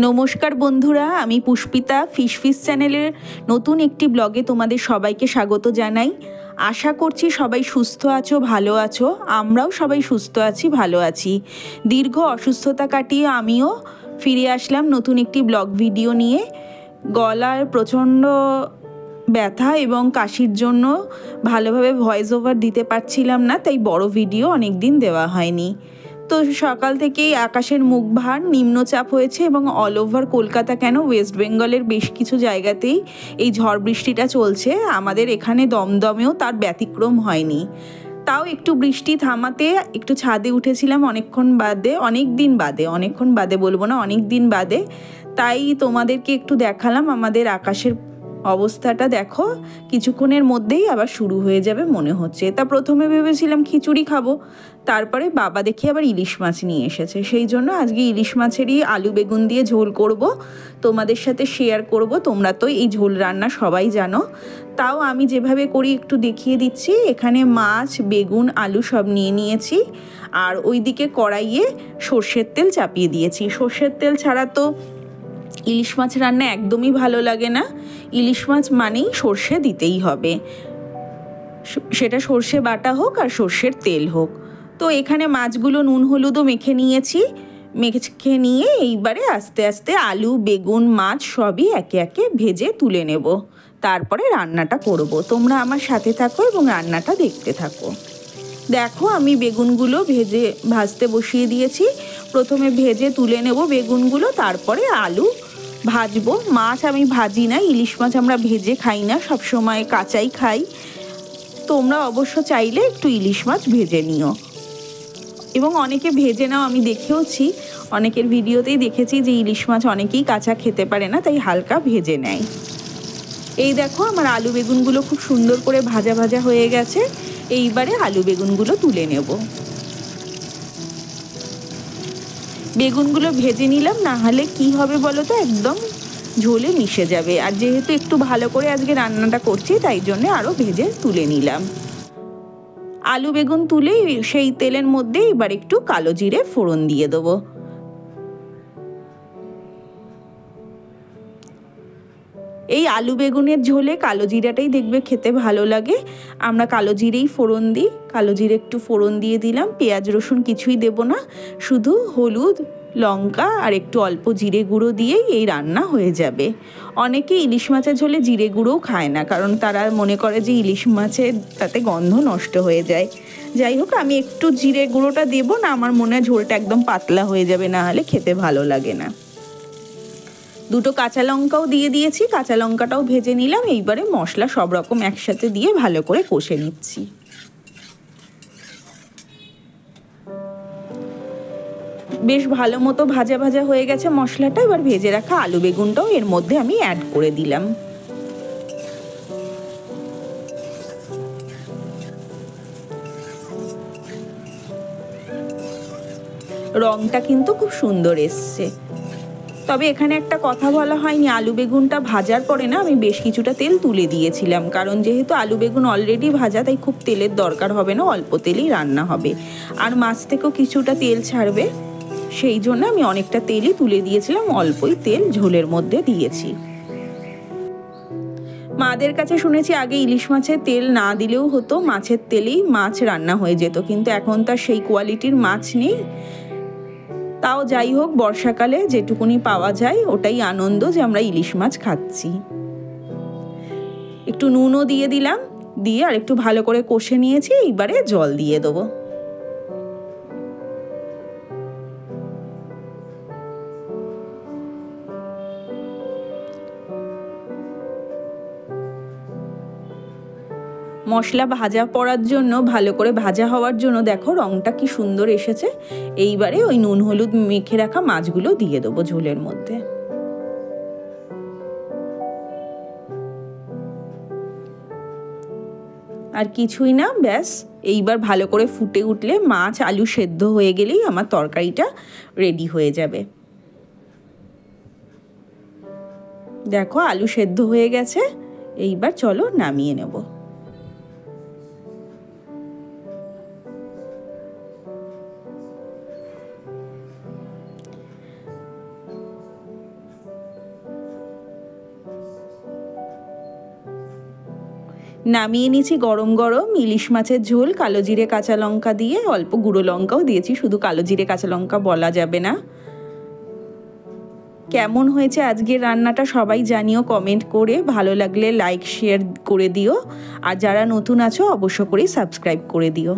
নমস্কার বন্ধুরা, আমি পুষ্পিতা ফিশ চ্যানেলের নতুন একটি ব্লগে তোমাদের সবাইকে স্বাগত জানাই। আশা করছি সবাই সুস্থ আছো, ভালো আছো। আমরাও সবাই সুস্থ আছি, ভালো আছি। দীর্ঘ অসুস্থতা কাটিয়ে আমিও ফিরে আসলাম নতুন একটি ব্লগ ভিডিও নিয়ে। গলার প্রচণ্ড ব্যথা এবং কাশির জন্য ভালোভাবে ভয়েস ওভার দিতে পারছিলাম না, তাই বড় ভিডিও অনেক দিন দেওয়া হয়নি। তো সকাল থেকেই আকাশের মুখ ভার, নিম্নচাপ হয়েছে এবং অল ওভার কলকাতা কেন ওয়েস্ট বেঙ্গলের বেশ কিছু জায়গাতেই এই ঝড় বৃষ্টিটা চলছে। আমাদের এখানে দমদমেও তার ব্যতিক্রম হয়নি। তাও একটু বৃষ্টি থামাতে একটু ছাদে উঠেছিলাম অনেকক্ষণ বাদে। তাই তোমাদেরকে একটু দেখালাম আমাদের আকাশের অবস্থাটা। দেখো, কিছুক্ষণের মধ্যেই আবার শুরু হয়ে যাবে মনে হচ্ছে। তা প্রথমে ভেবেছিলাম খিচুড়ি খাবো, তারপরে বাবা দেখি আবার ইলিশ মাছ নিয়ে এসেছে। সেই জন্য আজকে ইলিশ মাছেরই আলু বেগুন দিয়ে ঝোল করব, তোমাদের সাথে শেয়ার করব। তোমরা তো এই ঝোল রান্না সবাই জানো, তাও আমি যেভাবে করি একটু দেখিয়ে দিচ্ছি। এখানে মাছ, বেগুন, আলু সব নিয়ে নিয়েছি, আর ওইদিকে কড়াইয়ে সর্ষের তেল চাপিয়ে দিয়েছি। সর্ষের তেল ছাড়া তো ইলিশ মাছ রান্না একদমই ভালো লাগে না। ইলিশ মাছ মানেই সর্ষে দিতেই হবে, সেটা সর্ষে বাটা হোক আর সর্ষের তেল হোক। তো এখানে মাছগুলো নুন হলুদও মেখে নিয়ে এইবারে আস্তে আস্তে আলু, বেগুন, মাছ সবই একে একে ভেজে তুলে নেব। তারপরে রান্নাটা করব। তোমরা আমার সাথে থাকো এবং রান্নাটা দেখতে থাকো। দেখো, আমি বেগুনগুলো ভাজতে বসিয়ে দিয়েছি। প্রথমে ভেজে তুলে নেব বেগুনগুলো, তারপরে আলু ভাজবো। মাছ আমি ভাজি না, ইলিশ মাছ আমরা ভেজে খাই না, সবসময় কাঁচাই খাই। তোমরা অবশ্য চাইলে একটু ইলিশ মাছ ভেজে নিও, এবং অনেকে ভেজে নাও, আমি দেখেওছি অনেকের ভিডিওতেই দেখেছি যে ইলিশ মাছ অনেকেই কাঁচা খেতে পারে না, তাই হালকা ভেজে নেয়। এই দেখো, আমার আলু বেগুনগুলো খুব সুন্দর করে ভাজা ভাজা হয়ে গেছে। এইবারে আলু বেগুনগুলো তুলে নেব। বেগুনগুলো ভেজে নিলাম, না হলে কি হবে বলো তো, একদম ঝোলে মিশে যাবে। আর যেহেতু একটু ভালো করে আজকে রান্নাটা করছি, তাই জন্য আরও ভেজে তুলে নিলাম। আলু বেগুন তুলে সেই তেলের মধ্যে এবার একটু কালো জিরে ফোড়ন দিয়ে দেবো। এই আলু বেগুনের ঝোলে কালো জিরাটাই দেখবে খেতে ভালো লাগে। আমরা কালো জিরেই ফোড়ন দিই। কালো জিরে একটু ফোড়ন দিয়ে দিলাম, পেঁয়াজ রসুন কিছুই দেব না, শুধু হলুদ, লঙ্কা আর একটু অল্প জিরে গুঁড়ো দিয়েই এই রান্না হয়ে যাবে। অনেকে ইলিশ মাছের ঝোলে জিরে গুঁড়োও খায় না, কারণ তারা মনে করে যে ইলিশ মাছের তাতে গন্ধ নষ্ট হয়ে যায়। যাই হোক, আমি একটু জিরে গুঁড়োটা দেবো না, আমার মনে হয় ঝোলটা একদম পাতলা হয়ে যাবে, না হলে খেতে ভালো লাগে না। দুটো কাঁচা লঙ্কাও দিয়ে দিয়েছি, কাঁচা লঙ্কাটাও ভেজে নিলাম। এইবারে মশলা সব রকম একসাথে দিয়ে ভালো করে কষে নিচ্ছি। বেশ ভালো মতো ভাজা ভাজা হয়ে গেছে মশলাটা। এবার ভেজে রাখা আলু বেগুনটাও এর মধ্যে আমি অ্যাড করে দিলাম। রংটা কিন্তু খুব সুন্দর এসছে। তবে এখানে একটা কথা বলা হয়নি, আলু বেগুনটা ভাজার পরে না আমি বেশ কিছুটা তেল তুলে দিয়েছিলাম, কারণ যেহেতু আলু বেগুন অলরেডি ভাজা, তাই খুব তেলের দরকার হবে না, অল্প তেলেই রান্না হবে। আর মাছ থেকেও কিছুটা তেল ছাড়বে, সেই জন্য আমি অনেকটা তেলই তুলে দিয়েছিলাম, অল্পই তেল ঝোলের মধ্যে দিয়েছি। মাদের কাছে শুনেছি আগে ইলিশ মাছের তেল না দিলেও হতো, মাছের তেলেই মাছ রান্না হয়ে যেত, কিন্তু এখন তার সেই কোয়ালিটির মাছ নেই। তাও যাই হোক, বর্ষাকালে যেটুকুনি পাওয়া যায় ওটাই আনন্দ, যে আমরা ইলিশ মাছ খাচ্ছি। একটু নুনও দিয়ে দিলাম, দিয়ে আর একটু ভালো করে কষে নিয়েছি। এইবারে জল দিয়ে দেবো। মশলা ভাজা পড়ার জন্য, ভালো করে ভাজা হওয়ার জন্য দেখো রংটা কি সুন্দর এসেছে। এইবারে ওই নুন হলুদ মেখে রাখা মাছগুলো দিয়ে দেবো ঝোলের মধ্যে। আর কিছুই না, ব্যাস এইবার ভালো করে ফুটে উঠলে, মাছ আলু সেদ্ধ হয়ে গেলেই আমার তরকারিটা রেডি হয়ে যাবে। দেখো, আলু সেদ্ধ হয়ে গেছে। এইবার চলো নামিয়ে নেব। নামিয়ে নিয়েছি গরম গরম ইলিশ মাছের ঝোল, কালো জিরে কাঁচা লঙ্কা দিয়ে, অল্প গুঁড়ো লঙ্কাও দিয়েছি, শুধু কালো জিরে কাঁচা লঙ্কা বলা যাবে না। কেমন হয়েছে আজকের রান্নাটা সবাই জানিও কমেন্ট করে, ভালো লাগলে লাইক শেয়ার করে দিও, আর যারা নতুন আছো অবশ্য করেই সাবস্ক্রাইব করে দিও।